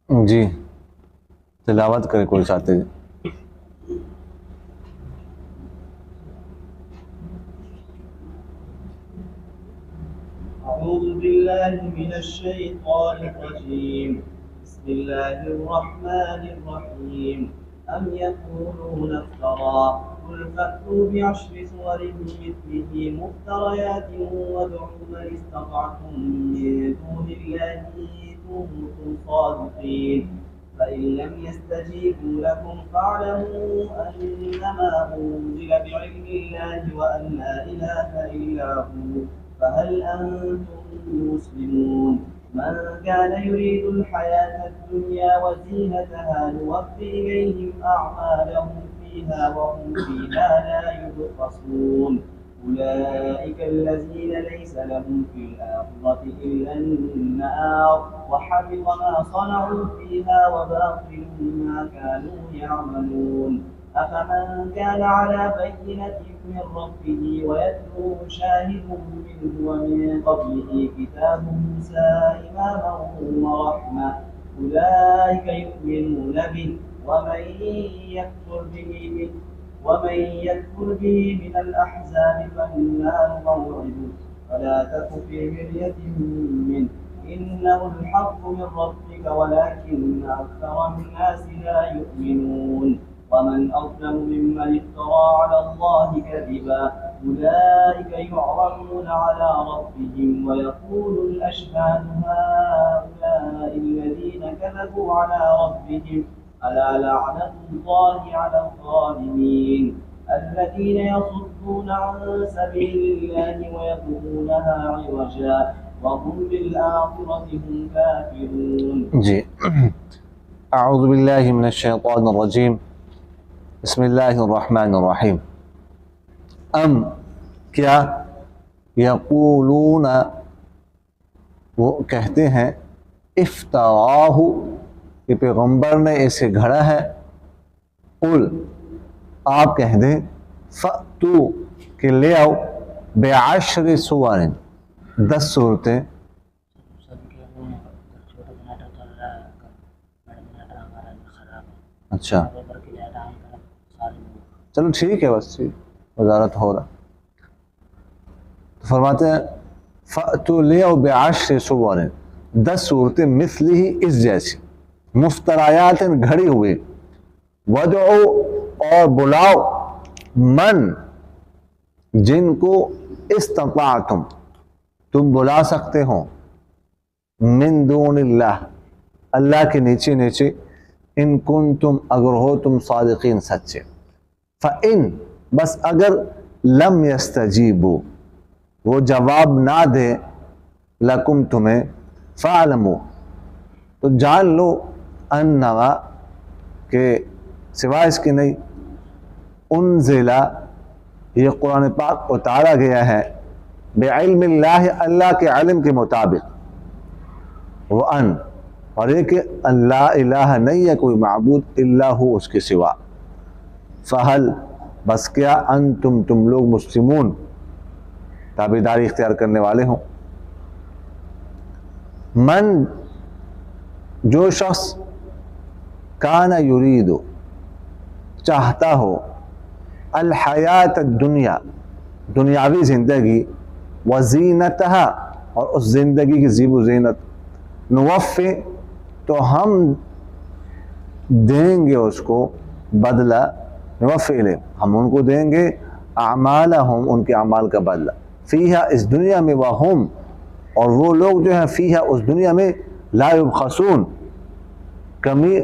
جی تلاوت کرے کوئی چاہتے جی. أعوذ بالله من الشيطان الرجيم. بسم الله الرحمن الرحيم. أم يقولون افترى قل فأتوا بعشر سور مثله مفتريات وادعوا من استطعتم من دون الله إن كنتم صادقين. فإن لم يستجيبوا لكم فاعلموا أنما أنزل بعلم الله وأن لا إله إلا هو فهل أنتم مسلمون. من كان يريد الحياة الدنيا وزينتها نوفي إليهم أعمالهم فيها وهم فيها لا يبخسون. أولئك الذين ليس لهم في الآخرة إلا النار وحبط ما صنعوا فيها وباطل ما كانوا يعملون. أفمن كان على بينة من ربه ويتلوه شاهد منه ومن قبله كتاب موسى إماما ورحمة أولئك يؤمنون به ومن يكفر به من الأحزاب فالنار موعده فلا تك في مرية منه إنه الحق من ربك ولكن أكثر الناس لا يؤمنون. ومن أظلم ممن افترى على الله كذبا أولئك يعرضون على ربهم ويقول الأشهاد هؤلاء الذين كذبوا على ربهم ألا لعنة الله على الظالمين. الذين يصدون عن سبيل الله ويبغونها عوجا وهم بالآخرة هم كافرون. جی اعوذ باللہ من الشیطان الرجیم. بسم اللہ الرحمن الرحیم. ام کیا یقولون وہ کہتے ہیں افتراہ کہ پیغمبر نے اسے گھڑا ہے. قل آپ کہہ دیں فأتو کہ لے آؤ بعشر سور 10 صورتیں. اچھا چلو ٹھیک ہے بس ٹھیک وزارت ہو رہا. تو فرماتے ہیں فأتو لے آؤ بعشر سور 10 صورتیں مثلی اس جیسی مفترایات گھڑی ہوئی. ودعو اور بلاؤ من جن کو استطاعتم تم بلا سکتے ہو من دون اللہ اللہ کے نیچے نیچے ان کنتم اگر ہو تم صادقین سچے. فإن بس اگر لم یستجیبوا وہ جواب نہ دے لکم تمہیں فاعلموا تو جان لو انما کہ سوائے اس کے نہیں انزلہ یہ قرآن پاک اتارا گیا ہے بعلم اللہ اللہ کے علم کے مطابق. وان اور یہ کہ اللہ الہ نہیں ہے کوئی معبود الا ہو اس کے سوا. فہل بس کیا انتم تم لوگ مسلمون تابعداری اختیار کرنے والے ہوں. من جو شخص کان یرید چاہتا ہو الحیات الدنیا دنیاوی زندگی وزینتہا اور اس زندگی کی زیب و زینت نوفی تو ہم دیں گے اس کو بدلہ نوفی لے ہم ان کو دیں گے اعمالہم ان کے اعمال کا بدلہ فیہا اس دنیا میں وہم اور وہ لوگ جو ہیں فیہا اس دنیا میں لا یبخسون کمی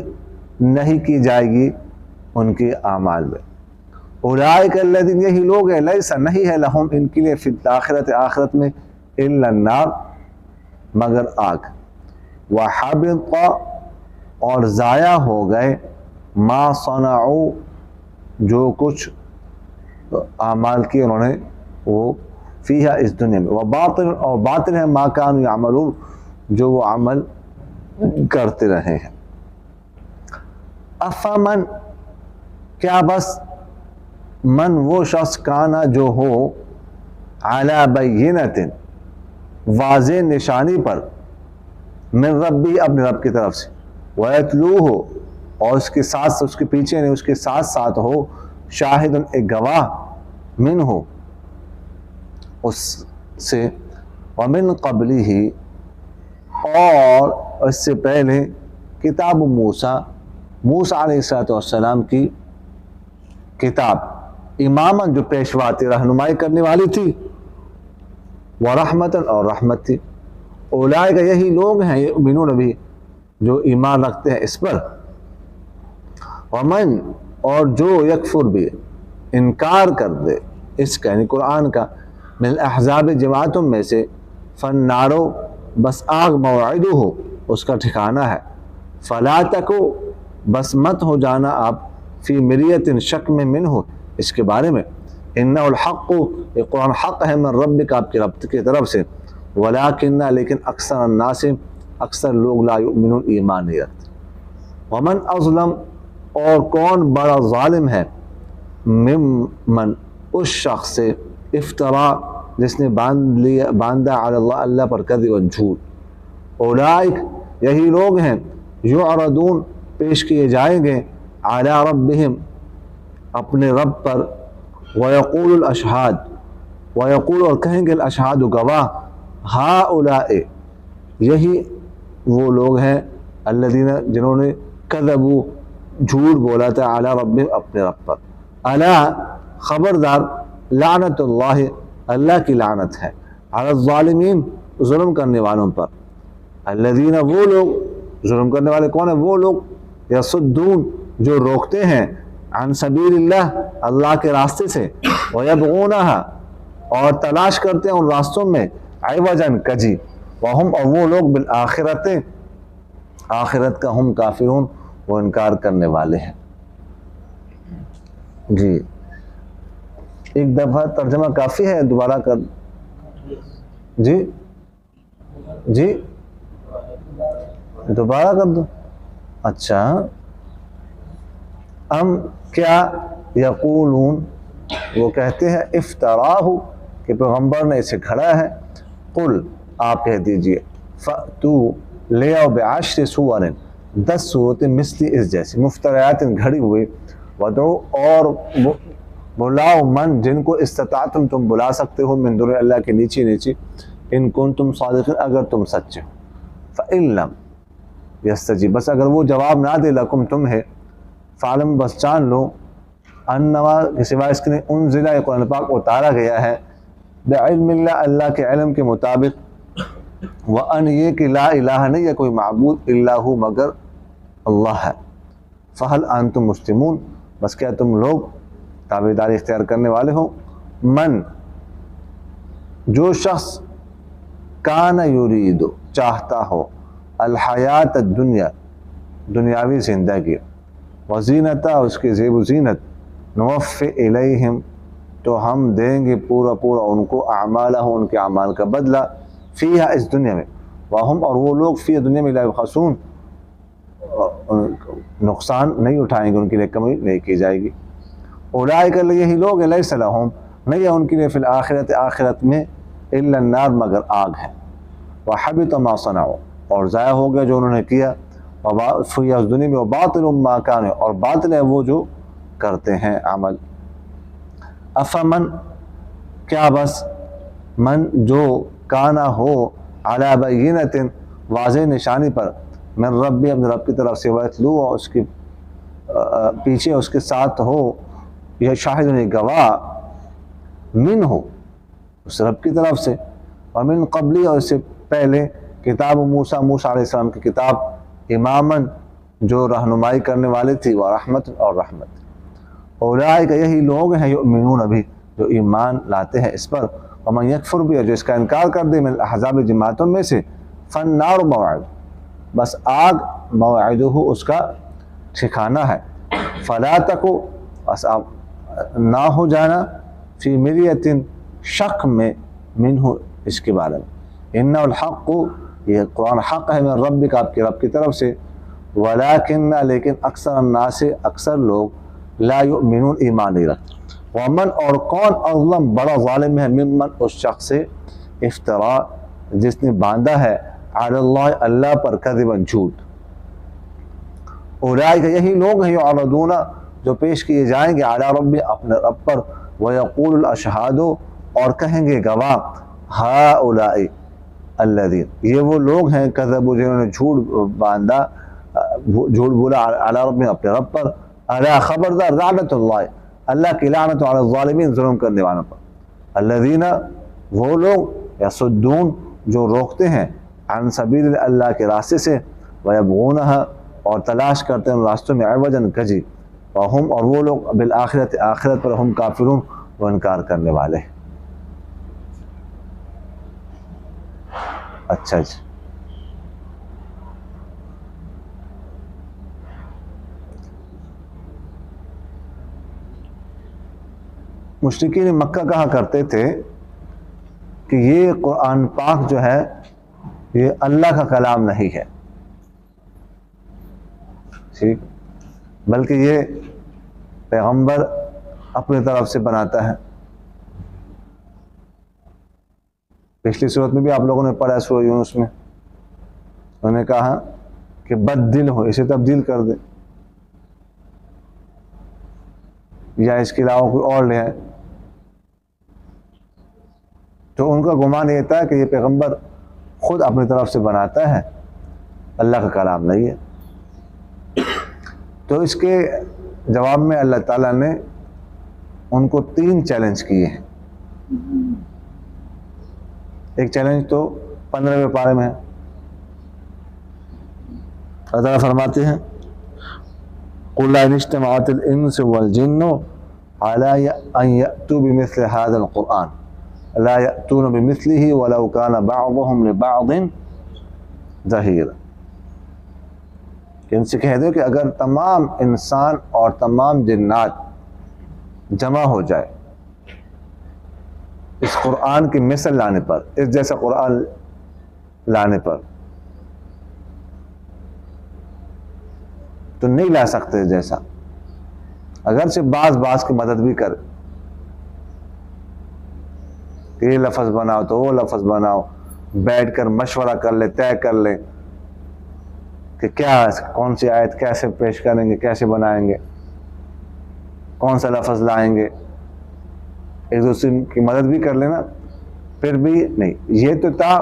نہیں کی جائے گی ان کے اعمال میں. اولئک الذین یہی لوگ ہیں لیسا نہیں ہے لہم ان کے لیے فی الآخرۃ آخرت میں الا النار مگر آگ. وحبط اور ضائع ہو گئے ما صنعوا جو کچھ اعمال کیے انہوں نے وہ فیہا اس دنیا میں. وباطل اور باطل ہے ما کانوا یعملون جو وہ عمل کرتے رہے ہیں. افمن کیا بس من وہ شخص کانا جو ہو علی بینۃ واضح نشانی پر من ربی اپنے رب کی طرف سے وَيَتْلُوهُ اور اس کے ساتھ اس کے پیچھے نہیں اس کے ساتھ ساتھ ہو شاہد ایک گواہ منہ اس سے ومن قبلہ اور اس سے پہلے کتاب موسیٰ علیہ السلام کی کتاب اماماً جو پیشوا تھی رہنمائی کرنے والی تھی ورحمتاً اور رحمت تھی اولئک یہی لوگ ہیں یؤمنون بھی جو ایمان رکھتے ہیں اس پر ومن اور جو یکفر بھی انکار کر دے اس کا یعنی قرآن کا من الاحزاب جماعتوں میں سے فالنارو بس آگ موعدہ ہو اس کا ٹھکانہ ہے فلا تکو بس مت ہو جانا آپ فی مریت شک میں منہ اس کے بارے میں انہ الحق یہ قرآن حق ہے من ربک آپ کے رب کی طرف سے ولیکن لیکن اکثر الناس اکثر لوگ لا یؤمنون ایمان نہیں رکھتے ومن اظلم اور کون بڑا ظالم ہے ممن اس شخص سے افترا جس نے باندھا علی اللہ پر کذب جھوٹ اولئک یہی لوگ ہیں یعرضون پیش کیے جائیں گے علی ربہم اپنے رب پر ویقول الاشہاد ویقول اور کہیں گے الاشہاد گواہ ہؤلاء یہی وہ لوگ ہیں الذین جنہوں نے کذبوا جھوٹ بولا تھا علی ربہم اپنے رب پر الا خبردار لعنت اللہ اللہ کی لعنت ہے علی الظالمین ظلم کرنے والوں پر الذین وہ لوگ ظلم کرنے والے کون ہیں وہ لوگ یصدون جو روکتے ہیں عن سبیل اللہ اللہ کے راستے سے ویبغونہا اور تلاش کرتے ہیں ان راستوں میں عوجا کجی وہم اور وہ لوگ بالآخرت آخرت کا ہم کافرون وہ انکار کرنے والے ہیں جی ایک دفعہ ترجمہ کافی ہے دوبارہ کر جی دوبارہ کر دو اچھا کیا یقولون وہ کہتے ہیں افتراہ کہ پیغمبر نے اسے گھڑا ہے قل آپ کہہ دیجئے فأتو لے آؤ بعشر سور 10 صورتیں مثلی اس جیسی مفتریات گھڑی ہوئی ودعو اور بلاؤ من جن کو استطاعتم تم بلا سکتے ہو من دون اللہ کے نیچے ان کنتم صادقین اگر تم سچے ہو فإن لم یستجیب بس اگر وہ جواب نہ دے لکم تمہیں فعلم بس جان لو انما کے سوائے اس کے انزلہ قرآن پاک اتارا گیا ہے بعلم اللہ اللہ کے علم کے مطابق وان یہ کہ لا الہ نہیں ہے کوئی معبود الا ہو مگر اللہ ہے فہل انتم مسلمون بس کیا تم لوگ تابعداری اختیار کرنے والے ہو من جو شخص کان یرید چاہتا ہو الحیات الدنیا دنیاوی زندگی وزینتہ اس کے زیب و زینت نوفی الیہم تو ہم دیں گے پورا ان کو اعمالہ ان کے اعمال کا بدلہ فیہا اس دنیا میں وہم اور وہ لوگ فی دنیا میں لا یبخسون نقصان نہیں اٹھائیں گے ان کے لیے کمی نہیں کی جائے گی اولئک یہی لوگ لیس لہم نہیں ہے ان کے لیے فی الآخرت آخرت میں الا النار مگر آگ ہے وحبط ما صنعوا اور ضائع ہو گیا جو انہوں نے کیا فیہا اس دنیا میں وباطل ما کان اور باطل ہے وہ جو کرتے ہیں عمل افمن کیا بس من جو کانا ہو علی بینۃ واضح نشانی پر من ربی اپنے رب کی طرف سے ویتلو اور اس کے پیچھے اس کے ساتھ ہو یہ شاہد گواہ من ہو اس رب کی طرف سے ومن قبلی اور اس سے پہلے کتاب موسیٰ علیہ السلام کی کتاب اماماً جو رہنمائی کرنے والے تھی وہ رحمت اور رحمت اولئک یہی لوگ ہیں یؤمنون ابھی جو ایمان لاتے ہیں اس پر ومن یکفر بھی جو اس کا انکار کر دے من الاحزاب جماعتوں میں سے فالنار موعد بس آگ موعدہ اس کا ٹھکانہ ہے فلا تکو بس آپ نہ ہو جانا فی مریۃ شک میں منہ اس کے بارے میں انہ الحق یہ قرآن حق ہے من ربک آپ کے رب کی طرف سے ولیکن لیکن اکثر الناس اکثر لوگ لا یؤمنون ایمان نہیں رکھتے ومن اور کون اظلم بڑا ظالم ہے ممن اس شخص سے افترا جس نے باندھا ہے علی اللہ اللہ پر کذبا جھوٹ اولئک یہی لوگ ہیں یعرضون جو پیش کیے جائیں گے علی رب اپنے رب پر، ویقول الاشہاد اور کہیں گے گواہ ہؤلاء الذین یہ وہ لوگ ہیں کذبوا جنہوں نے جھوٹ بولا علی رب اپنے رب پر، الا خبردار لعنت اللہ کی لعنت علی الظالمین ظلم کرنے والوں پر، الذین وہ لوگ یصدون جو روکتے ہیں عن سبیل اللہ کے راستے سے، ویبغونها اور تلاش کرتے ہیں ان راستوں میں عوجا کجی، وہم اور وہ لوگ بالآخرت آخرت پر ہم کافرون وہ انکار کرنے والے ہیں۔ اچھا جی، مشرکین مکہ کہا کرتے تھے کہ یہ قرآن پاک جو ہے یہ اللہ کا کلام نہیں ہے، ٹھیک، بلکہ یہ پیغمبر اپنی طرف سے بناتا ہے۔ پچھلی صورت میں بھی آپ لوگوں نے پڑھا سورہ یونس میں، انہوں نے کہا کہ بدل ہو، اسے تبدیل کر دے یا اس کے علاوہ کوئی اور لے آئے۔ تو ان کا گمان یہ تھا کہ یہ پیغمبر خود اپنی طرف سے بناتا ہے، اللہ کا کلام نہیں ہے۔ تو اس کے جواب میں اللہ تعالیٰ نے ان کو 3 چیلنج کیے ہیں۔ ایک چیلنج تو 15ویں پارے میں ہے، اللہ تعالیٰ فرماتے ہیں قُلْ إِنِ اجْتَمَعَتِ الْإِنسُ وَالْجِنُّ عَلَىٰ أَن يَأْتُوا بِمِثْلِ هَٰذَا الْقُرْآنِ لَا يَأْتُونَ بِمِثْلِهِ وَلَوْ كَانَ بَعْضُهُمْ لِبَعْضٍ ظَهِيرًا، کہ ان سے کہہ دو کہ اگر تمام انسان اور تمام جنات جمع ہو جائے اس قرآن کی مثل لانے پر، اس جیسا قرآن لانے پر، تو نہیں لا سکتے جیسا، اگرچہ بعض کی مدد بھی کرے کہ یہ لفظ بناؤ تو وہ لفظ بناؤ، بیٹھ کر مشورہ کر لے، طے کر لے کہ کون سی آیت کیسے پیش کریں گے، کیسے بنائیں گے، کون سا لفظ لائیں گے، ایک دوسرے کی مدد بھی کر لینا، پھر بھی نہیں۔ یہ تو تھا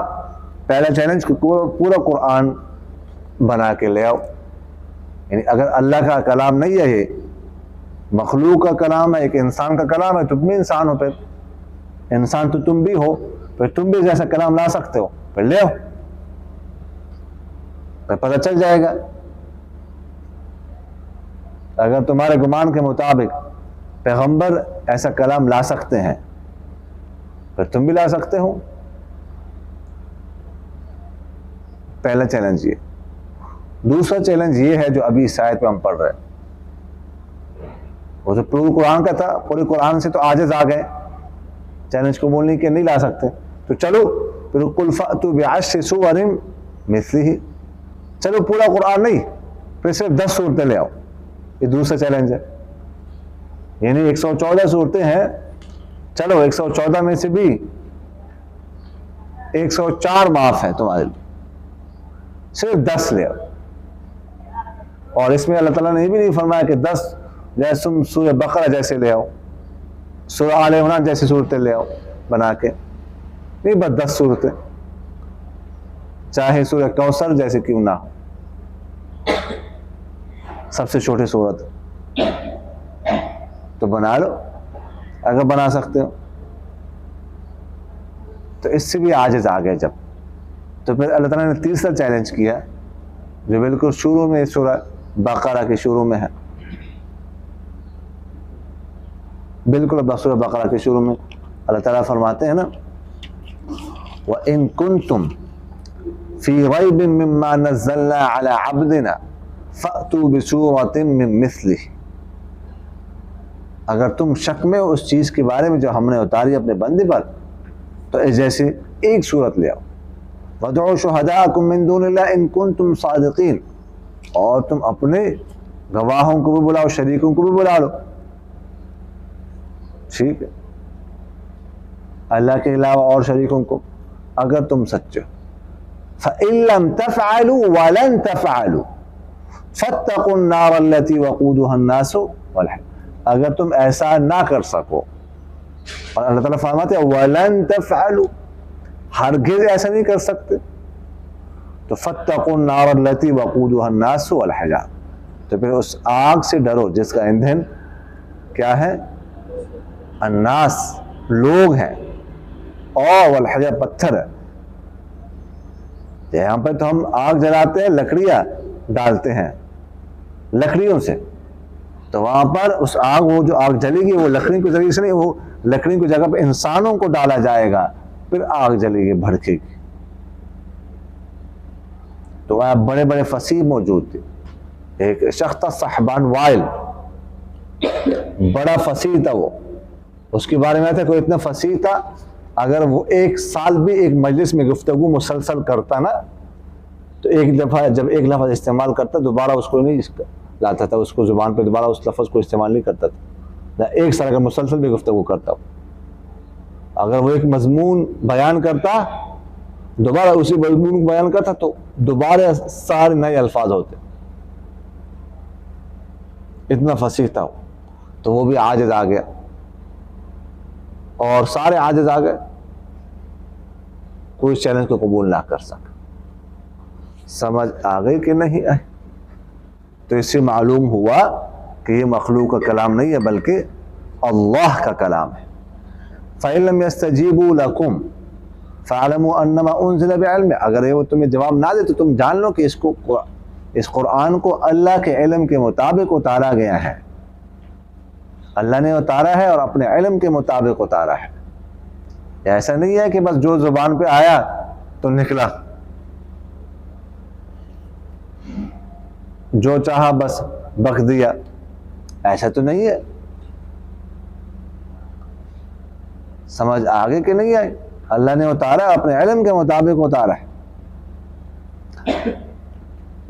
پہلا چیلنج کہ پورا قرآن بنا کے لے آؤ، یعنی اگر اللہ کا کلام نہیں ہے، یہ مخلوق کا کلام ہے، ایک انسان کا کلام ہے، تم بھی انسان ہو، پھر انسان تو تم بھی ہو، پھر تم بھی جیسا کلام لا سکتے ہو، پھر لے آؤ، پھر پتہ چل جائے گا۔ اگر تمہارے گمان کے مطابق پیغمبر ایسا کلام لا سکتے ہیں، پھر تم بھی لا سکتے ہو۔ پہلا چیلنج یہ۔ دوسرا چیلنج یہ ہے جو ابھی اس آیت پہ ہم پڑھ رہے ہیں، وہ تو پورے قرآن کا تھا، پورے قرآن سے تو عاجز آ گئے چیلنج کو بولنے کے، نہیں لا سکتے، تو چلو پھر قُلْ فَأْتُوا بِعَشْرِ سُوَرٍ مِثْلِهِ، چلو پورا قرآن نہیں، پھر صرف 10 صورتیں لے آؤ۔ یہ دوسرا چیلنج ہے، یعنی 114 صورتیں ہیں، چلو 114 میں سے بھی 104 معاف ہیں تمہارے لیے، صرف 10 لے آؤ۔ اور اس میں اللہ تعالیٰ نے یہ بھی نہیں فرمایا کہ 10 جیسے تم سورہ بقرہ جیسے لے آؤ، سورہ آل عمران جیسی صورتیں لے آؤ بنا کے، نہیں، بس 10 صورتیں، چاہے سورہ کوثر جیسے کیوں نہ ہو، سب سے چھوٹی صورت تو بنا لو اگر بنا سکتے ہو۔ تو اس سے بھی عاجز آ گئے جب، تو پھر اللہ تعالیٰ نے تیسرا چیلنج کیا جو بالکل شروع میں سورہ بقرہ کے شروع میں ہے، بالکل سورہ بقرہ کے شروع میں اللہ تعالیٰ فرماتے ہیں نا وَإِن كُنتُمْ فِي رَيْبٍ مِّمَّا نَزَّلْنَا عَلَىٰ عَبْدِنَا فَأْتُوا بِسُورَةٍ مِّن مِّثْلِهِ، اگر تم شک میں ہو اس چیز کے بارے میں جو ہم نے اتاری اپنے بندے پر، تو اس جیسے ایک صورت لے آؤ۔ وَادْعُوا شُهَدَاءَكُم مِّن دُونِ اللَّهِ إِن كُنتُمْ صَادِقِينَ، اور تم اپنے گواہوں کو بھی بلاؤ، شریکوں کو بھی بلا لو، ٹھیک ہے، اللہ کے علاوہ اور شریکوں کو، اگر تم سچے ہو۔ فَإِن لَّمْ تَفْعَلُوا وَلَن تَفْعَلُوا، فاتقوا النار التي وقودها الناس والحجارة، اگر تم ایسا نہ کر سکو، اور اللہ تعالیٰ فرماتے ہیں وَلَن تَفْعَلُوا، ہرگز ایسا نہیں کر سکتے، تو فاتقوا النار التي وقودها الناس والحجارة، تو پھر اس آگ سے ڈرو جس کا ایندھن کیا ہے؟ الناس، لوگ ہیں، اور والحجارة، پتھر ہے۔ یہاں پہ تو ہم آگ جلاتے ہیں، لکڑیاں ڈالتے ہیں لکڑیوں سے، تو وہاں پر اس آگ، وہ جو آگ جلے گی وہ لکڑی کے ذریعے سے نہیں، وہ لکڑی کی جگہ پہ انسانوں کو ڈالا جائے گا، پھر آگ جلے گی، بھڑکے گی۔ تو وہاں بڑے بڑے فصیح موجود تھے، ایک شخص تھا صحبان وائل، بڑا فصیح تھا وہ، اس کے بارے میں تھا کوئی اتنا فصیح تھا، اگر وہ ایک سال بھی ایک مجلس میں گفتگو مسلسل کرتا نا، تو ایک دفعہ جب ایک لفظ استعمال کرتا دوبارہ اس کو نہیں لاتا تھا، اس کو زبان پہ دوبارہ اس لفظ کو استعمال نہیں کرتا تھا، ایک سال اگر مسلسل بھی گفتگو کرتا، اگر وہ ایک مضمون بیان کرتا دوبارہ اسی مضمون کو بیان کرتا تو دوبارہ سارے نئے الفاظ ہوتے، اتنا فصیح تھا وہ۔ تو وہ بھی عاجز آ گیا، اور سارے عاجز آ گئے، کوئی چیلنج کو قبول نہ کر سکا۔ سمجھ آ گئی کہ نہیں آئی؟ تو اس سے معلوم ہوا کہ یہ مخلوق کا کلام نہیں ہے بلکہ اللہ کا کلام ہے۔ فَإِن لَمْ يَسْتَجِيبُوا لَكُمْ فَاعْلَمُوا أَنَّمَا أُنزِلَ بِعِلْمٍ، اگر وہ تمہیں جواب نہ دے تو تم جان لو کہ اس قرآن کو اللہ کے علم کے مطابق اتارا گیا ہے، اللہ نے اتارا ہے اور اپنے علم کے مطابق اتارا ہے۔ ایسا نہیں ہے کہ بس جو زبان پہ آیا تو نکلا، جو چاہا بس بک دیا، ایسا تو نہیں ہے۔ سمجھ آگے کہ نہیں آئی؟ اللہ نے اتارا، اپنے علم کے مطابق اتارا ہے۔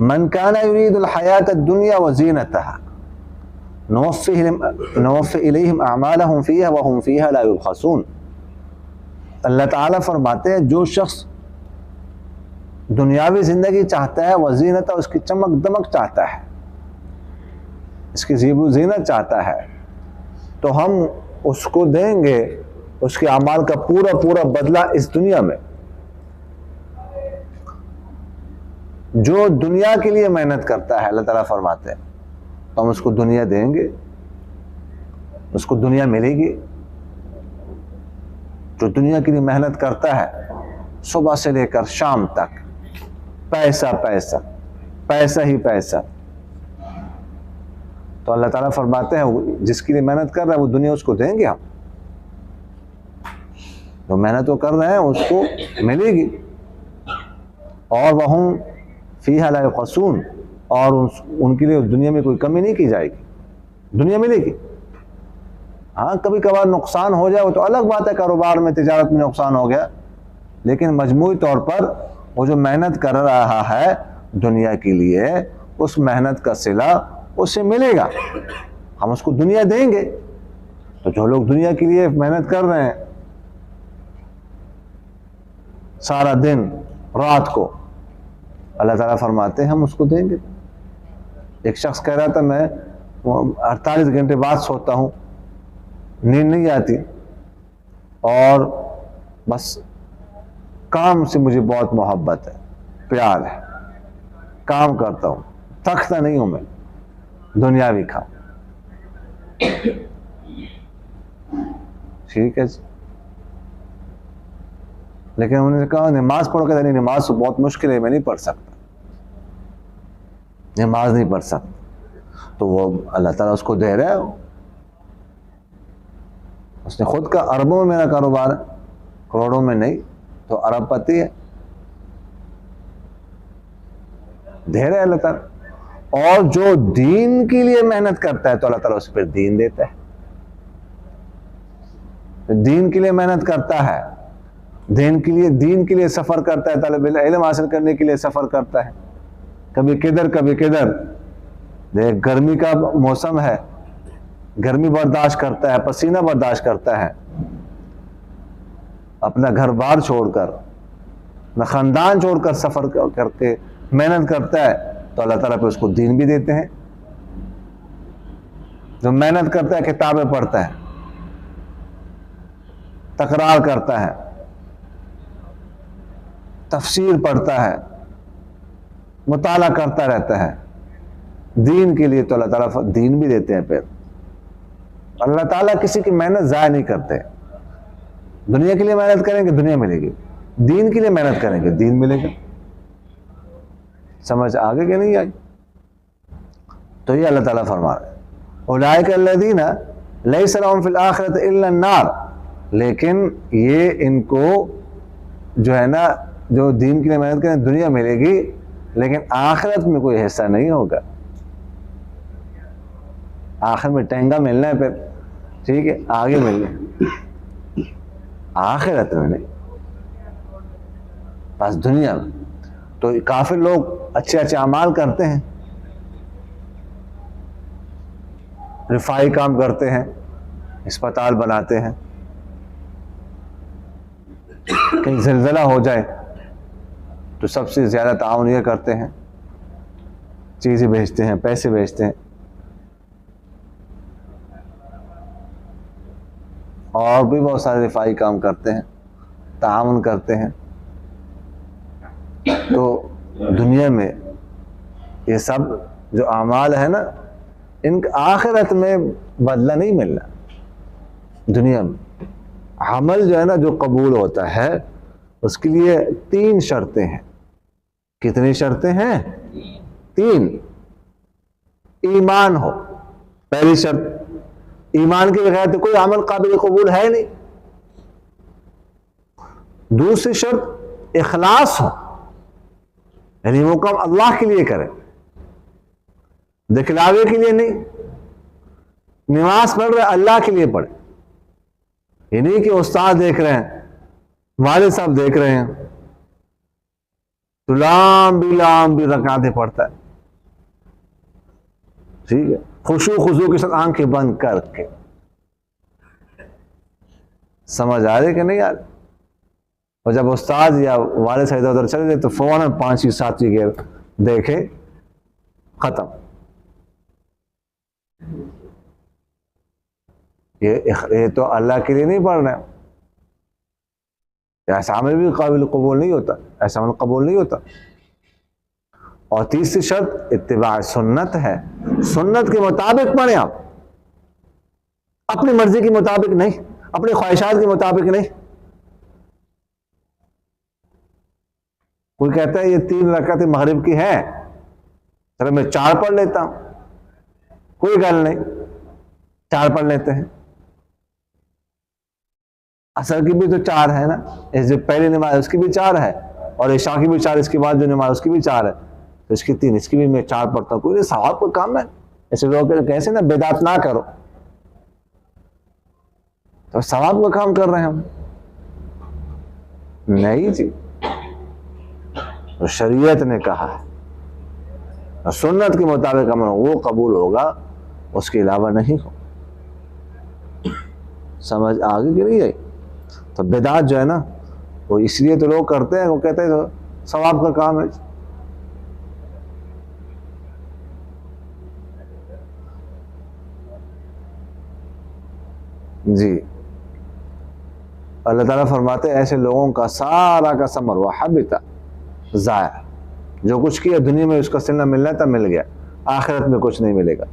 من کان یرید الحیات الدنیا وزینتها نوفی الیہم اعمالہم فیہا وہم فیہا لا یبخسون، اللہ تعالیٰ فرماتے ہیں جو شخص دنیاوی زندگی چاہتا ہے، وزینت، اس کی چمک دمک چاہتا ہے، اس کی زیب و زینت چاہتا ہے، تو ہم اس کو دیں گے اس کے اعمال کا پورا پورا بدلہ اس دنیا میں۔ جو دنیا کے لیے محنت کرتا ہے، اللہ تعالیٰ فرماتے ہیں ہم اس کو دنیا دیں گے، اس کو دنیا ملے گی۔ جو دنیا کے لیے محنت کرتا ہے صبح سے لے کر شام تک، پیسہ پیسہ پیسہ ہی پیسہ، تو اللہ تعالیٰ فرماتے ہیں جس کے لیے محنت کر رہا ہے وہ دنیا اس کو دیں گے ہم، جو محنت وہ کر رہے ہیں اس کو ملے گی، اور وہم فیہا لا یبخسون، اور ان کے لیے دنیا میں کوئی کمی نہیں کی جائے گی، دنیا ملے گی۔ ہاں کبھی کبھار نقصان ہو جائے وہ تو الگ بات ہے، کاروبار میں تجارت میں نقصان ہو گیا، لیکن مجموعی طور پر وہ جو محنت کر رہا ہے دنیا کے لیے، اس محنت کا صلہ اسے ملے گا، ہم اس کو دنیا دیں گے۔ تو جو لوگ دنیا کے لیے محنت کر رہے ہیں سارا دن رات کو، اللہ تعالیٰ فرماتے ہیں ہم اس کو دیں گے۔ ایک شخص کہہ رہا تھا میں 48 گھنٹے بعد سوتا ہوں، نیند نہیں آتی، اور بس کام سے مجھے بہت محبت ہے، پیار ہے، کام کرتا ہوں، تھکتا نہیں ہوں میں، دنیاوی کام۔ ٹھیک ہے جی، لیکن انہوں نے کہا نماز پڑھو، کہ نہیں نماز تو بہت مشکل ہے، میں نہیں پڑھ سکتا، نماز نہیں پڑھ سکتا۔ تو وہ اللہ تعالیٰ اس کو دے رہا ہے، اس نے خود کا اربوں میں میرا کاروبار ہے، کروڑوں میں نہیں، تو ارب پتی ہے، دے رہا ہے اللہ تعالیٰ۔ اور جو دین کے لیے محنت کرتا ہے تو اللہ تعالیٰ اسے پھر دین دیتا ہے، دین کے لیے محنت کرتا ہے، دین کے لیے سفر کرتا ہے، طالب علم حاصل کرنے کے لیے سفر کرتا ہے، کبھی کدھر کبھی کدھر، دیکھ گرمی کا موسم ہے، گرمی برداشت کرتا ہے، پسینہ برداشت کرتا ہے، اپنا گھر بار چھوڑ کر، اپنا خاندان چھوڑ کر سفر کر کے محنت کرتا ہے، تو اللہ تعالیٰ پہ اس کو دین بھی دیتے ہیں. جو محنت کرتا ہے, کتابیں پڑھتا ہے, تکرار کرتا ہے, تفسیر پڑھتا ہے, مطالعہ کرتا رہتا ہے دین کے لیے, تو اللہ تعالیٰ دین بھی دیتے ہیں. پھر اللہ تعالیٰ کسی کی محنت ضائع نہیں کرتے. دنیا کے لیے محنت کریں گے دنیا ملے گی, دین کے لیے محنت کریں گے دین ملے گا. سمجھ آگے کہ نہیں آئی؟ تو یہ اللہ تعالیٰ فرما رہے ہیں اولئک الذین لیس لہم فی الآخرۃ الا النار. لیکن یہ ان کو جو ہے نا, جو دین کے لیے محنت کریں دنیا ملے گی, لیکن آخرت میں کوئی حصہ نہیں ہوگا. آخر میں ٹینگا ملنا ہے پھر, ٹھیک ہے, آگے ملنا ہے, آخرت میں نہیں, بس دنیا میں. تو کافر لوگ اچھے اچھے اعمال کرتے ہیں, رفائی کام کرتے ہیں, اسپتال بناتے ہیں, کہیں زلزلہ ہو جائے تو سب سے زیادہ تعاون یہ کرتے ہیں, چیزیں بھیجتے ہیں, پیسے بھیجتے ہیں, اور بھی بہت سارے رفائی کام کرتے ہیں, تعاون کرتے ہیں. تو دنیا میں یہ سب جو اعمال ہے نا, ان آخرت میں بدلہ نہیں ملنا. دنیا میں عمل جو ہے نا, جو قبول ہوتا ہے اس کے لیے 3 شرطیں ہیں. کتنی شرطیں ہیں؟ 3. ایمان ہو, پہلی شرط. ایمان کے بغیر تو کوئی عمل قابل قبول ہے نہیں. دوسری شرط اخلاص ہو, یعنی وہ کام اللہ کے لیے کرے, دکھلاوے کے لیے نہیں. نماز پڑھ رہے اللہ کے لیے پڑھے, یہ نہیں کہ استاد دیکھ رہے ہیں, والد صاحب دیکھ رہے ہیں تو لام بھی رکعتیں پڑھتا ہے, ٹھیک ہے, خشوع خضوع کے ساتھ آنکھیں بند کر کے. سمجھ آ رہی کہ نہیں آ رہی؟ اور جب استاد یا والد صاحب ادھر چلے جائے تو فوراً 5ویں 7ویں گیئر دیکھے, ختم. یہ تو اللہ کے لیے نہیں پڑھ رہے ہیں. ایسا عمل بھی قابل قبول نہیں ہوتا, ایسا عمل قبول نہیں ہوتا. اور تیسری شرط اتباع سنت ہے. سنت کے مطابق پڑھیں آپ, اپنی مرضی کے مطابق نہیں, اپنی خواہشات کے مطابق نہیں. کوئی کہتا ہے یہ 3 رکعتیں مغرب کی ہے, چلو میں 4 پڑھ لیتا ہوں, کوئی گل نہیں, 4 پڑھ لیتے ہیں. عصر کی بھی تو 4 ہے نا, اس جو پہلی نماز اس کی بھی 4 ہے, اور عشاء کی بھی 4, اس کے بعد جو نماز اس کی بھی 4 ہے, تو اس کی 3, اس کی بھی میں 4 پڑھتا ہوں. کوئی ثواب کا کام ہے. ایسے لوگ کیسے نا بدعت نہ کرو, تو ثواب کا کام کر رہے ہیں ہم نہیں جی. تو شریعت نے کہا ہے سنت کے مطابق عمل وہ قبول ہوگا, اس کے علاوہ نہیں ہو. سمجھ آگے کی نہیں آئی؟ تو بدعت جو ہے نا, وہ اس لیے تو لوگ کرتے ہیں, وہ کہتے ہیں ثواب کا کام ہے. جی اللہ تعالیٰ فرماتے ہیں ایسے لوگوں کا سارا کا ثمر وحبط, ضائع. جو کچھ کیا دنیا میں اس کا صلہ ملنا تھا مل گیا, آخرت میں کچھ نہیں ملے گا.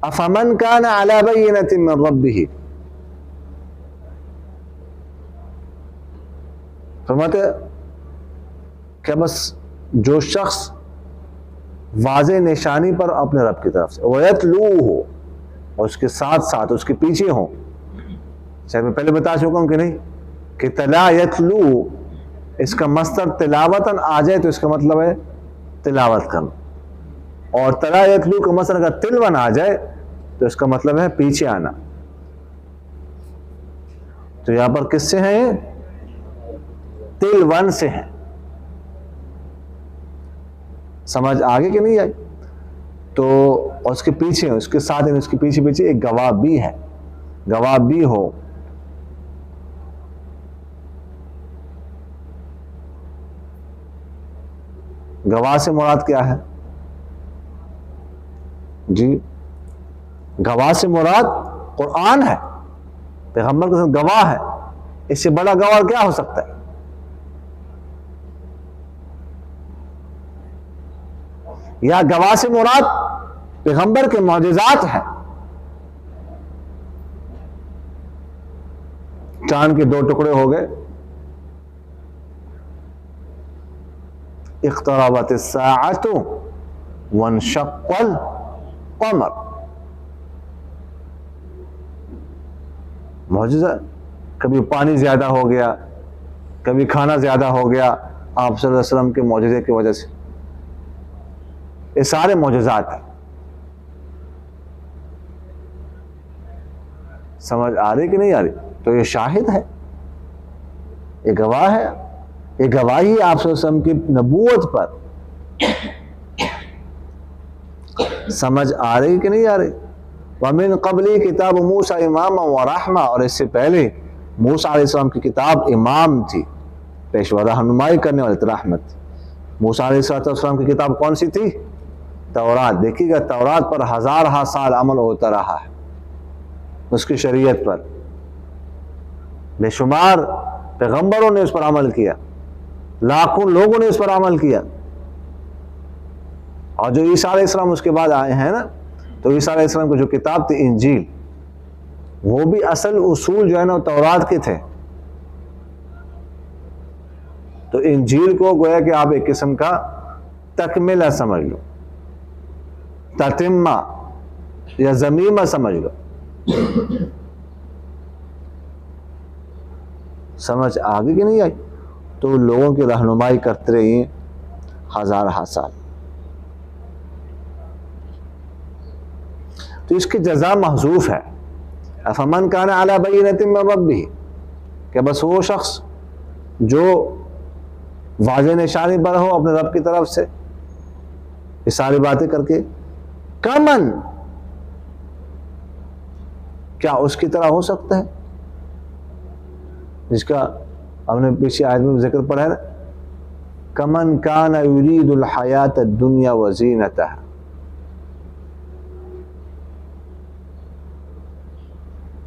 افمن کان علی بینۃ من ربہ, فرماتے کہ بس جو شخص واضح نشانی پر اپنے رب کی طرف سے, وَيَتْلُوهُ, اور اس کے ساتھ ساتھ اس کے پیچھے ہوں. شاید میں پہلے بتا چکا ہوں کہ نہیں, کہ تلا یتلو اس کا مصدر تلاوتاً آ جائے تو اس کا مطلب ہے تلاوت کرنا, اور تلا یتلو کا مصدر اگر تلون آ جائے تو اس کا مطلب ہے پیچھے آنا. تو یہاں پر کس سے ہیں؟ تلون سے ہیں. سمجھ آگے کہ نہیں آئی؟ تو اس کے پیچھے, اس کے ساتھ اس کے پیچھے پیچھے ایک گواہ بھی ہے, گواہ بھی ہو. گواہ سے مراد کیا ہے؟ جی گواہ سے مراد قرآن ہے، پیغمبر کے ساتھ گواہ ہے، اس سے بڑا گواہ کیا ہو سکتا ہے؟ یا گواہ سے مراد پیغمبر کے معجزات ہیں، چاند کے 2 ٹکڑے ہو گئے، اقتربت الساعۃ وانشق القمر، معجزہ، کبھی پانی زیادہ ہو گیا، کبھی کھانا زیادہ ہو گیا آپ صلی اللہ علیہ وسلم کے معجزے کی وجہ سے، یہ سارے معجزات ہیں۔ سمجھ آ رہی کہ نہیں آ رہی؟ تو یہ شاہد ہے، یہ گواہ ہے، یہ گواہی آپ صلی اللہ علیہ وسلم کی نبوت پر۔ سمجھ آ رہی کہ نہیں آ رہی؟ وَمِن قَبْلِ کتاب موسیٰ اماما ورحمہ، اور اس سے پہلے موسیٰ علیہ السلام کی کتاب امام تھی، پیشوا، رہنمائی کرنے والی تھی، رحمت تھی۔ موسیٰ علیہ السلام کی کتاب کون سی تھی؟ تورات۔ دیکھیے گا تورات پر ہزارہ سال عمل ہوتا رہا ہے، اس کی شریعت پر بے شمار پیغمبروں نے اس پر عمل کیا، لاکھوں لوگوں نے اس پر عمل کیا، اور جو عیسیٰ علیہ السلام اس کے بعد آئے ہیں نا، تو عیسیٰ علیہ السلام کی جو کتاب تھی انجیل، وہ بھی اصل اصول جو ہے نا تورات کے تھے۔ تو انجیل کو گویا کہ آپ ایک قسم کا تکملہ سمجھ لو، تتمہ یا ضمیمہ سمجھ لو۔ سمجھ آگے کہ نہیں آئی؟ تو لوگوں کی رہنمائی کرتے رہی ہزارہ سال، تو اس کی جزا محذوف ہے۔ افمن کان علی بینۃ من ربہ، کہ بس وہ شخص جو واضح نشانی پر ہو اپنے رب کی طرف سے، یہ ساری باتیں کر کے، کمن، کیا اس کی طرح ہو سکتا ہے جس کا ہم نے پیچھے آیت میں ذکر پڑھا ہے نا، کمن کان یرید الحیات الدنیا وزینتہا،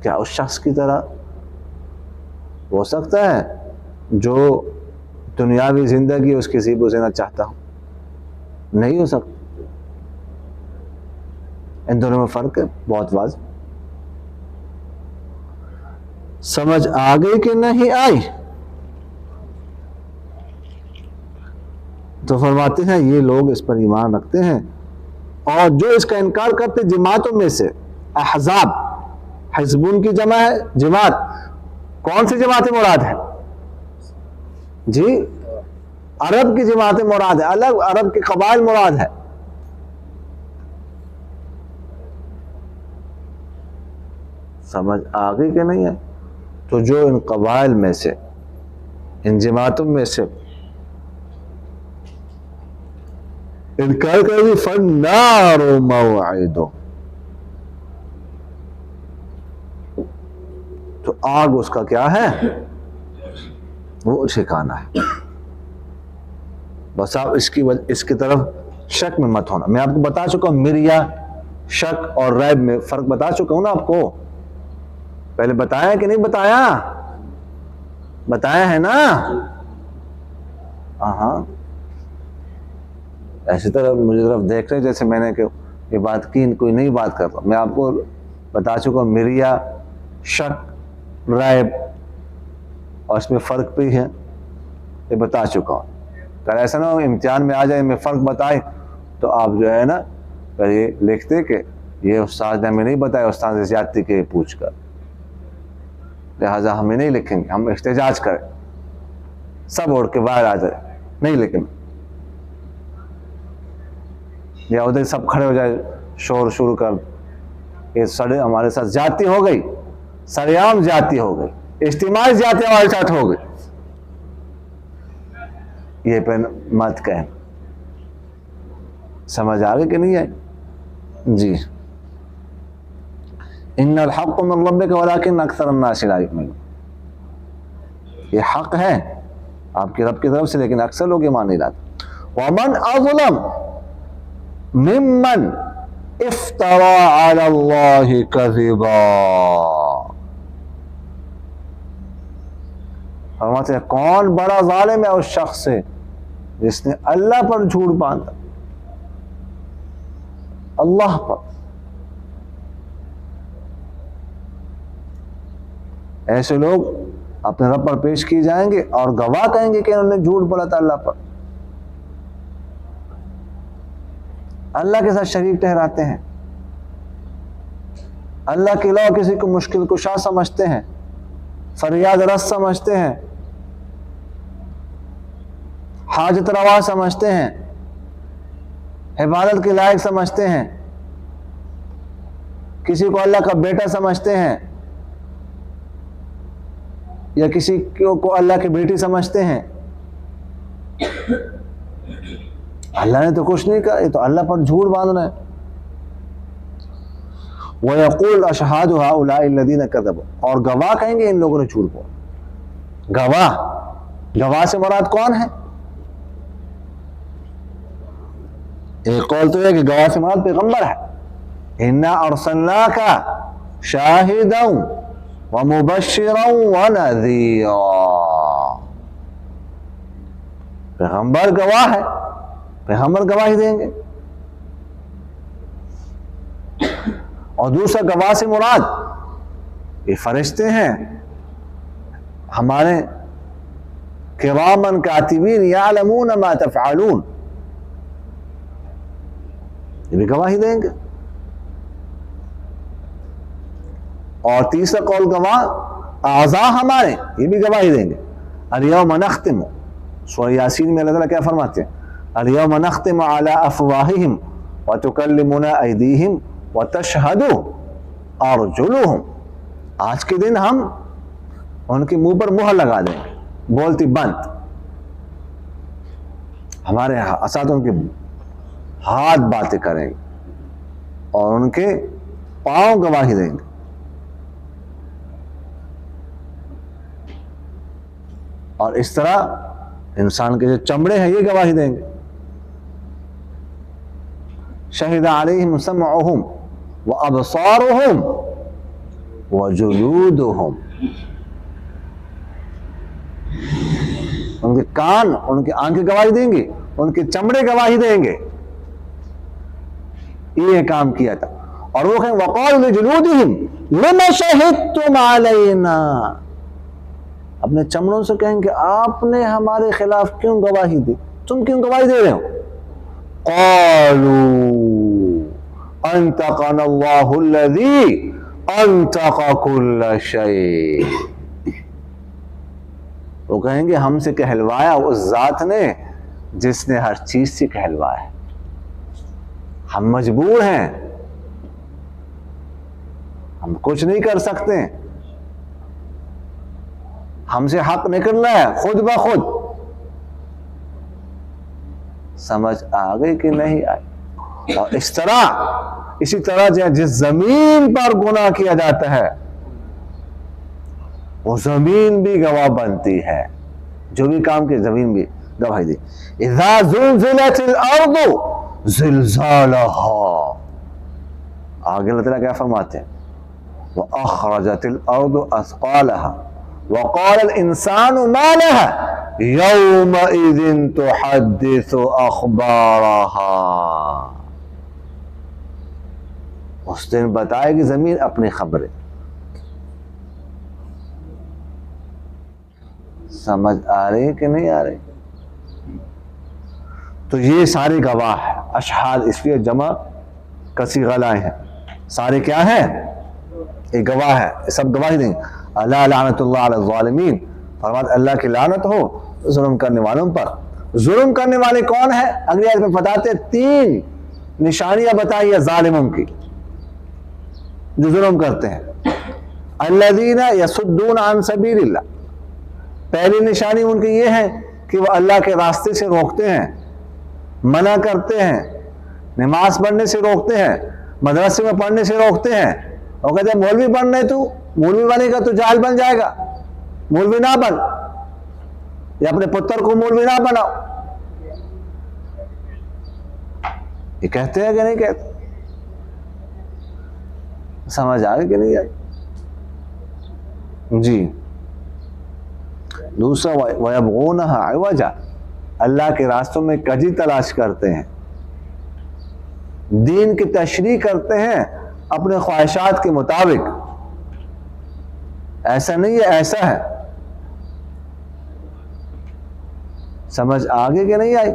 کیا اس شخص کی طرح ہو سکتا ہے جو دنیاوی زندگی اس کی زیب و زینت چاہتا ہو؟ نہیں ہو سکتا۔ ان دونوں میں فرق ہے بہت واضح۔ سمجھ آ گئی کہ نہیں آئی؟ تو فرماتے ہیں یہ لوگ اس پر ایمان رکھتے ہیں، اور جو اس کا انکار کرتے جماعتوں میں سے، احزاب، حزبون کی جمع ہے جماعت، کون سی جماعتیں مراد ہے؟ جی عرب کی جماعتیں مراد ہے، الگ عرب کے قبائل مراد ہے۔ سمجھ آ گئی کہ نہیں ہے؟ تو جو ان قبائل میں سے، ان جماعتوں میں سے انکار کرے گی، فالنار موعدہ، تو آگ اس کا کیا ہے؟ وہ ٹھکانہ ہے۔ بس آپ اس کی طرف شک میں مت ہونا۔ میں آپ کو بتا چکا ہوں، مریا، شک اور ریب میں فرق بتا چکا ہوں نا آپ کو، پہلے بتایا کہ نہیں بتایا؟ بتایا ہے نا؟ ہاں، ایسی طرح مجھے طرف دیکھ رہے جیسے میں نے کہ یہ بات کی، کوئی نہیں بات کر رہا۔ میں آپ کو بتا چکا ہوں مریا، شک، ریب، اور اس میں فرق بھی ہے، یہ بتا چکا ہوں۔ اگر ایسا نہ ہو امتحان میں آ جائے میں فرق بتائے تو آپ جو ہے نا پھر یہ لکھتے کہ یہ استاد نے ہمیں نہیں بتایا، استاد سے زیادتی کے پوچھ کر، لہٰذا ہمیں نہیں لکھیں گے، ہم احتجاج کریں، سب اڑ کے باہر آ جائے، نہیں لکھیں، یا ادھر سب کھڑے ہو جائے، شور شروع کر، یہ سڑے ہمارے ساتھ زیادتی ہو گئی، سریعام زیادتی ہو گئی، اجتماعی زیادتی ہمارے ساتھ ہو گئی، یہ پہ مت کہیں۔ سمجھ آگے کہ نہیں آئی؟ جی، ان الحق من ربک ولکن اکثر الناس لا یؤمنون، یہ حق ہے آپ کے رب کی طرف سے، لیکن اکثر لوگ ایمان نہیں لاتے۔ ومن اظلم ممن افترى على اللہ کذبا. فرماتے ہیں کون بڑا ظالم ہے اس شخص سے جس نے اللہ پر جھوٹ باندھا, اللہ پر. ایسے لوگ اپنے رب پر پیش کی جائیں گے اور گواہ کہیں گے کہ انہوں نے جھوٹ بولا تھا اللہ پر, اللہ کے ساتھ شریک ٹھہراتے ہیں, اللہ کے علاوہ کسی کو مشکل کشا سمجھتے ہیں, فریاد رس سمجھتے ہیں, حاجت روا سمجھتے ہیں, عبادت کے لائق سمجھتے ہیں, کسی کو اللہ کا بیٹا سمجھتے ہیں یا کسی کو اللہ کی بیٹی سمجھتے ہیں. اللہ نے تو کچھ نہیں کہا, یہ تو اللہ پر جھوٹ باندھ رہے ہیں. وَيَقُولُ أَشْهَادُ هَؤُلَاءِ الَّذِينَ كَذَبُوا, اور گواہ کہیں گے ان لوگوں نے جھوٹ بولا. گواہ سے مراد کون ہے؟ ایک قول تو ہے کہ گواہ سے مراد پیغمبر ہے. إِنَّا أَرْسَلْنَاكَ شَاهِدًا وَمُبَشِّرًا وَنَذِيرًا. پیغمبر گواہ ہے, پیغمبر گواہی دیں گے. اور دوسرا گواہ سے مراد یہ فرشتے ہیں ہمارے کرامن کاتبین یعلمون ما تفعلون, یہ بھی گواہی دیں گے. اور تیسرا قول گواہ اعضاء ہمارے, یہ بھی گواہی دیں گے. الیوم نختم, سورہ یاسین میں اللہ تعالیٰ کیا فرماتے ہیں؟ الیوم نختم علی افواہہم وتکلمنا ایدیہم وتشہد ارجلہم. آج کے دن ہم ان کے منہ پر مہر لگا دیں گے, بولتی بند. ہمارے ساتھ ان کے ہاتھ باتیں کریں گے اور ان کے پاؤں گواہی دیں گے. اور اس طرح انسان کے جو چمڑے ہیں یہ گواہی دیں گے. شہد علیہم سمعہم وابصارہم وجلودہم, ان کے کان, ان کے آنکھیں گواہی دیں گے, ان کے چمڑے گواہی دیں گے. یہ کام کیا تھا. اور وہ کہیں وقالوا لجلودہم لم شہدتم علینا, اپنے چمڑوں سے کہیں کہ آپ نے ہمارے خلاف کیوں گواہی دی, تم کیوں گواہی دے رہے ہو؟ قالوا انطقنا اللہ الذی انطق کل شیء, وہ کہیں گے ہم سے کہلوایا اس ذات نے جس نے ہر چیز سے کہلوایا. ہم مجبور ہیں, ہم کچھ نہیں کر سکتے, ہم سے حق نکلنا ہے خود بخود. سمجھ آ گئی کہ نہیں آئی؟ اور اسی طرح جس زمین پر گناہ کیا جاتا ہے وہ زمین بھی گواہ بنتی ہے, جو بھی کام کی زمین بھی گواہی دی. اذا زلزلت الارض زلزالها, آگے اللہ تعالیٰ کیا فرماتے ہیں؟ واخرجت الارض اثقالها وقال الانسان ما لها يومئذ تحدث اخبارها. اس دن بتائے گی زمین اپنی خبریں. سمجھ آ رہی کہ نہیں آ رہی؟ تو یہ سارے گواہ ہیں. اشہاد اس لیے جمع کسی غلائیں ہیں, سارے کیا ہیں؟ یہ گواہ ہے, سب گواہی دیں گے. اللہ لعنت اللہ علی الظالمین, فرماتے اللہ کی لعنت ہو ظلم کرنے والوں پر. ظلم کرنے والے کون ہیں؟ اگلی آیت میں بتاتے 3 نشانیاں بتائی ہیں ظالموں کی جو ظلم کرتے ہیں. الذین یصدون عن سبیل اللہ, پہلی نشانی ان کی یہ ہے کہ وہ اللہ کے راستے سے روکتے ہیں, منع کرتے ہیں, نماز پڑھنے سے روکتے ہیں, مدرسے میں پڑھنے سے روکتے ہیں. وہ کہتے ہیں مولوی بن رہے, تو مولوی بنے گا تو جاہل بن جائے گا, مولوی نہ بن, یا اپنے پتر کو مولوی نہ بناؤ. یہ کہتے ہیں کہ نہیں کہتے؟ سمجھ آ گئی کہ نہیں آئی؟ جی دوسرا وَيَبْغُونَهَا عِوَجًا، اللہ کے راستوں میں کجی تلاش کرتے ہیں، دین کی تشریح کرتے ہیں اپنے خواہشات کے مطابق، ایسا نہیں ہے ایسا ہے۔ سمجھ آگے کہ نہیں آئی؟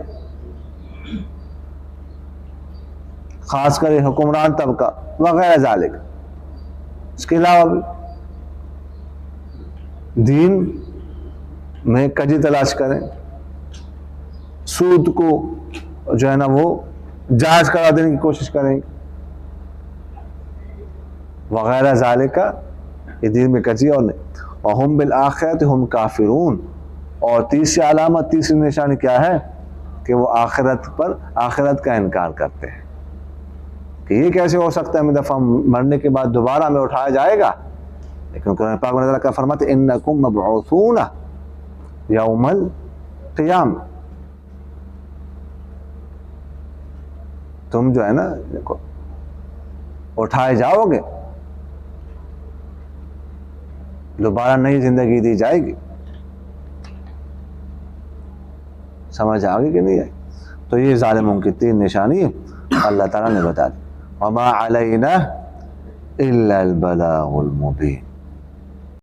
خاص کر حکمران طبقہ وغیرہ ذالک، اس کے علاوہ بھی دین میں کجی تلاش کریں، سود کو جو ہے نا وہ جائز کرا دینے کی کوشش کریں وغیرہ ذالک، یہ دین میں کجی اور نہیں۔ وَهُمْ بِالْآخِرَةِ هُمْ کافرون، اور تیسری علامت، تیسری نشانی کیا ہے کہ وہ آخرت کا انکار کرتے ہیں کہ یہ کیسے ہو سکتا ہے، ہمیں دفعہ مرنے کے بعد دوبارہ ہمیں اٹھایا جائے گا، لیکن قرآن پاک میں اللہ کا فرماتے انکم مبعوثون یوم القیام، تم جو ہے نا اٹھائے جاؤ گے، دوبارہ نئی زندگی دی جائے گی۔ سمجھ آ گئی کہ نہیں آئی؟ تو یہ ظالموں کی 3 نشانی اللہ تعالیٰ نے بتا دی۔ وما علینا الا البلاغ المبین۔